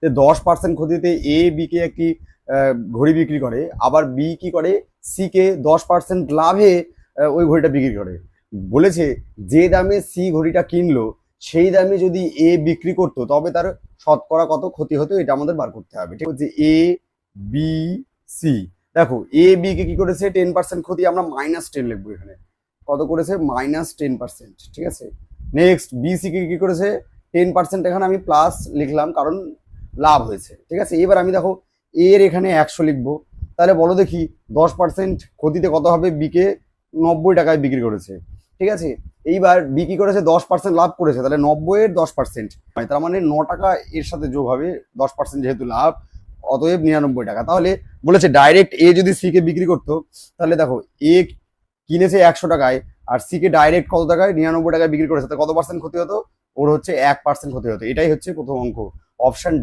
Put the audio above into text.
যে 10% ক্ষতিতে A B কে একটি ঘড়ি বিক্রি করে, আবার বি কি করে, সি কে 10% লাভে ওই ঘড়িটা বিক্রি করে। বলেছে যে দামে সি ঘড়িটা কিনলো সেই দামে যদি এ বিক্রি করতো তবে তার শতকরা কত ক্ষতি হতো, এটা আমাদের বার করতে হবে। ঠিক আছে, এ বি সি। দেখো এ বি কে কি করেছে, 10% ক্ষতি, আমরা -10 লিখবো এখানে। কত করেছে, -10%। ঠিক আছে, নেক্সট বি সি কে কি করেছে, 10%, এখানে আমি প্লাস লিখলাম কারণ লাভ হয়েছে। ঠিক আছে, এবার আমি দেখো এর এখানে 100 লিখবো। তাহলে বলো দেখি 10% ক্ষতিতে কত হবে, বি কে 90 টাকায় বিক্রি করেছে। ঠিক আছে, এইবার বি কি করেছে, 10% লাভ করেছে, তাহলে 90 এর 10%, তার মানে 9 টাকা এর সাথে যোগ হবে, 10% যেহেতু লাভ, অতএব 99 টাকা। তাহলে বলেছে ডাইরেক্ট এ যদি সি কে বিক্রি করতো, তাহলে দেখো এ কিনেছে 100 টাকায় আর সি কে ডাইরেক্ট কত টাকায়, 99 টাকায় বিক্রি করেছে, তাহলে কত পার্সেন্ট ক্ষতি হতো, ওর হচ্ছে 1% ক্ষতি হতো। এটাই হচ্ছে প্রথম অঙ্ক, অপশন